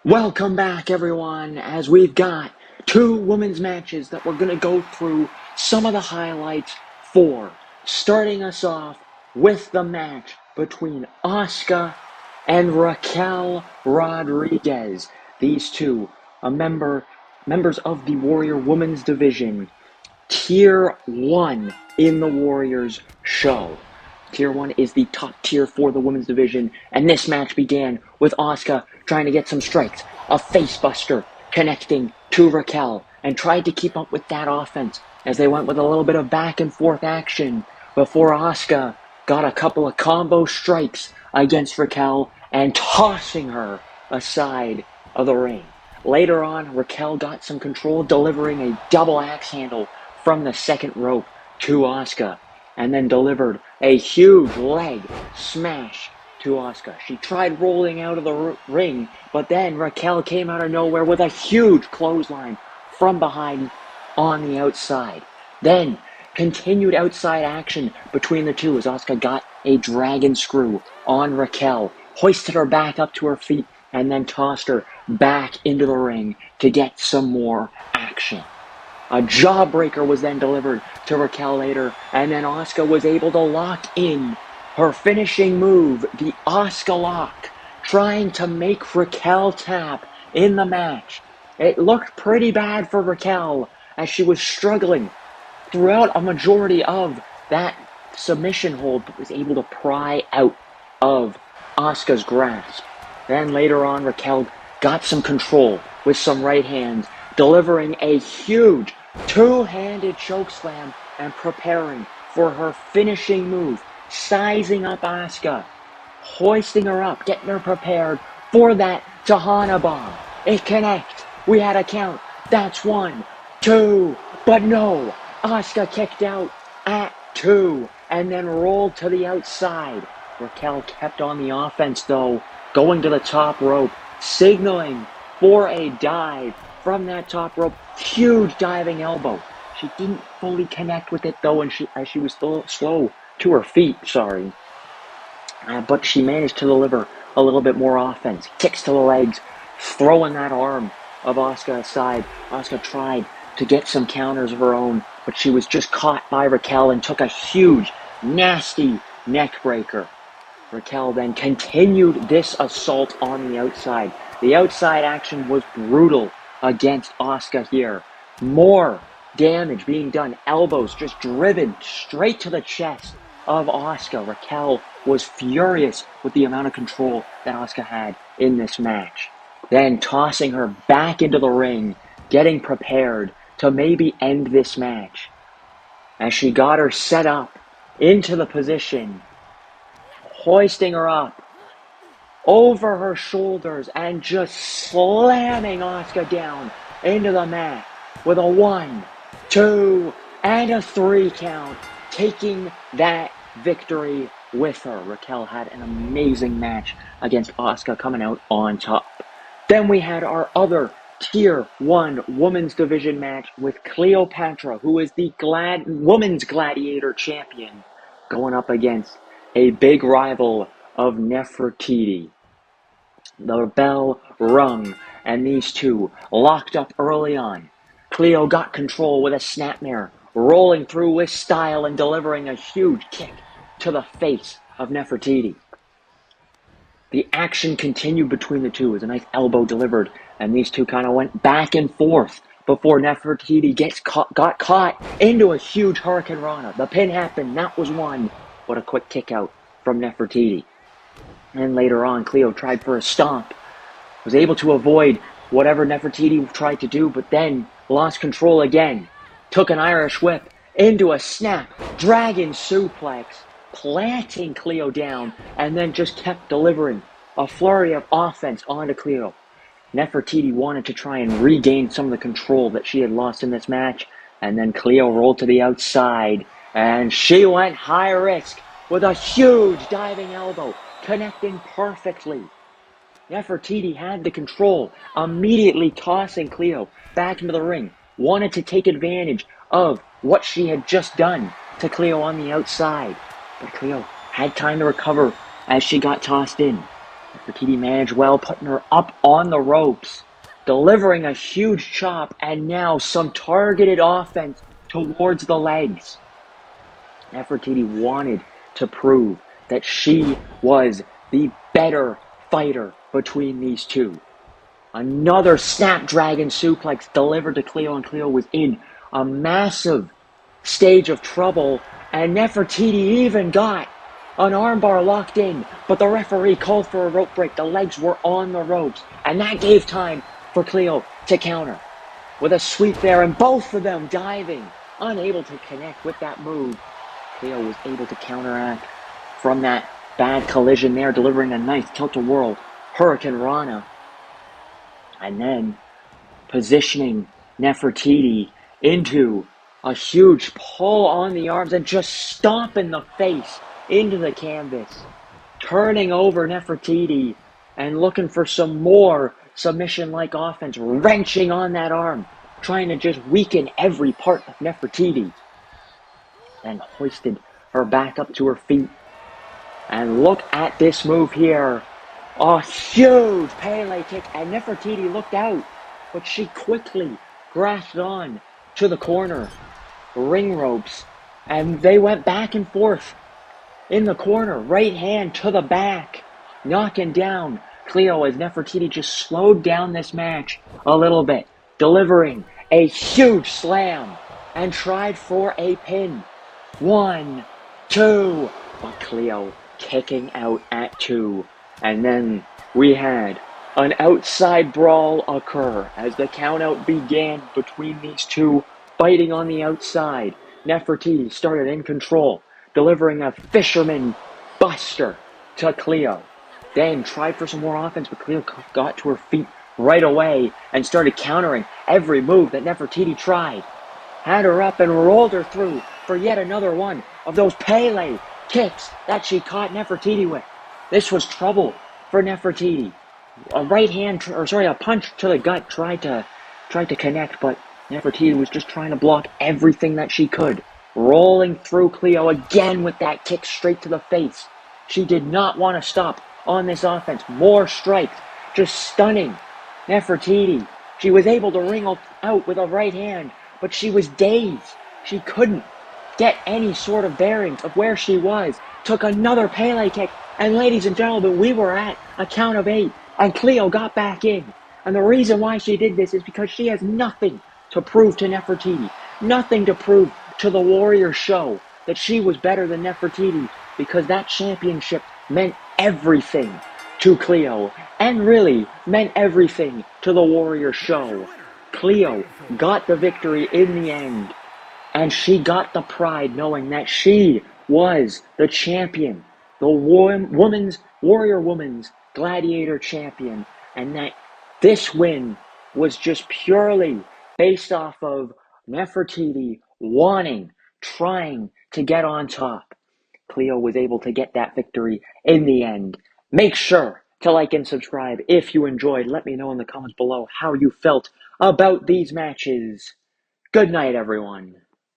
Welcome back, everyone, as we've got two women's matches that we're going to go through some of the highlights for. Starting us off with the match between Asuka and Raquel Rodriguez. These two, members of the Warrior Women's Division, Tier 1 in the Warriors show. Tier 1 is the top tier for the women's division, and this match began with Asuka trying to get some strikes, a facebuster connecting to Raquel, and tried to keep up with that offense as they went with a little bit of back and forth action before Asuka got a couple of combo strikes against Raquel and tossing her aside of the ring. Later on, Raquel got some control, delivering a double axe handle from the second rope to Asuka, and then delivered a huge leg smash to Asuka. She tried rolling out of the ring, but then Raquel came out of nowhere with a huge clothesline from behind on the outside. Then continued outside action between the two as Asuka got a dragon screw on Raquel, hoisted her back up to her feet, and then tossed her back into the ring to get some more action. A jawbreaker was then delivered to Raquel later, and then Asuka was able to lock in her finishing move, the Asuka lock, trying to make Raquel tap in the match. It looked pretty bad for Raquel as she was struggling throughout a majority of that submission hold, but was able to pry out of Asuka's grasp. Then later on, Raquel got some control with some right hands, delivering a huge two-handed chokeslam and preparing for her finishing move, sizing up Asuka, hoisting her up, getting her prepared for that Tahana bomb. It connects. We had a count. That's 1, 2, but no. Asuka kicked out at 2 and then rolled to the outside. Raquel kept on the offense though, going to the top rope, signaling for a dive from that top rope. Huge diving elbow. She didn't fully connect with it though, and as she was still slow to her feet, but she managed to deliver a little bit more offense. Kicks to the legs, throwing that arm of Asuka aside. Asuka tried to get some counters of her own, but she was just caught by Raquel and took a huge, nasty neck breaker. Raquel then continued this assault on the outside. The outside action was brutal against Asuka here. More damage being done. Elbows just driven straight to the chest of Asuka. Raquel was furious with the amount of control that Asuka had in this match. Then tossing her back into the ring, getting prepared to maybe end this match. As she got her set up into the position, hoisting her up over her shoulders and just slamming Asuka down into the mat with a 1, 2, and a 3 count, taking that victory with her. Raquel had an amazing match against Asuka, coming out on top. Then we had our other Tier 1 Women's Division match with Cleopatra, who is the Women's Gladiator Champion, going up against a big rival of Nefertiti. The bell rung, and these two locked up early on. Cleo got control with a snapmare, rolling through with style and delivering a huge kick to the face of Nefertiti. The action continued between the two as a nice elbow delivered, and these two kind of went back and forth before Nefertiti got caught into a huge Hurricane Rana. The pin happened, that was 1. What a quick kick out from Nefertiti. And later on, Cleo tried for a stomp, was able to avoid whatever Nefertiti tried to do, but then lost control again. Took an Irish whip into a snap, dragon suplex, planting Cleo down, and then just kept delivering a flurry of offense onto Cleo. Nefertiti wanted to try and regain some of the control that she had lost in this match, and then Cleo rolled to the outside, and she went high risk with a huge diving elbow, connecting perfectly. Nefertiti had the control, immediately tossing Cleo back into the ring, wanted to take advantage of what she had just done to Cleo on the outside. But Cleo had time to recover as she got tossed in. Nefertiti managed well, putting her up on the ropes, delivering a huge chop, and now some targeted offense towards the legs. Nefertiti wanted to prove that she was the better fighter between these two. Another Snapdragon suplex delivered to Cleo, and Cleo was in a massive stage of trouble, and Nefertiti even got an armbar locked in, but the referee called for a rope break. The legs were on the ropes, and that gave time for Cleo to counter with a sweep there, and both of them diving, unable to connect with that move. Cleo was able to counteract from that bad collision there, delivering a nice tilt-a-whirl Hurricane Rana, and then positioning Nefertiti into a huge pull on the arms and just stomping the face into the canvas, turning over Nefertiti and looking for some more submission-like offense, wrenching on that arm, trying to just weaken every part of Nefertiti, and hoisted her back up to her feet. And look at this move here. A huge Pele kick, and Nefertiti looked out, but she quickly grasped on to the corner ring ropes, and they went back and forth in the corner, right hand to the back, knocking down Cleo as Nefertiti just slowed down this match a little bit, delivering a huge slam and tried for a pin. 1, 2, but Cleo kicking out at 2. And then we had an outside brawl occur as the countout began between these two, fighting on the outside. Nefertiti started in control, delivering a fisherman buster to Cleo. Then tried for some more offense, but Cleo got to her feet right away and started countering every move that Nefertiti tried. Had her up and rolled her through for yet another one of those Pele kicks that she caught Nefertiti with. This was trouble for Nefertiti. A punch to the gut tried to connect, but Nefertiti was just trying to block everything that she could, rolling through Cleo again with that kick straight to the face. She did not want to stop on this offense. More strikes, just stunning Nefertiti. She was able to ring out with a right hand, but she was dazed. She couldn't get any sort of bearings of where she was. Took another Pele kick, and ladies and gentlemen, we were at a count of 8, and Cleo got back in. And the reason why she did this is because she has nothing to prove to Nefertiti, nothing to prove to the Warrior show that she was better than Nefertiti, because that championship meant everything to Cleo, and really meant everything to the Warrior show. Cleo got the victory in the end, and she got the pride knowing that she was the champion, the Warrior Women's Gladiator champion, and that this win was just purely based off of Nefertiti trying to get on top. Cleo was able to get that victory in the end. Make sure to like and subscribe if you enjoyed. Let me know in the comments below how you felt about these matches. Good night, everyone.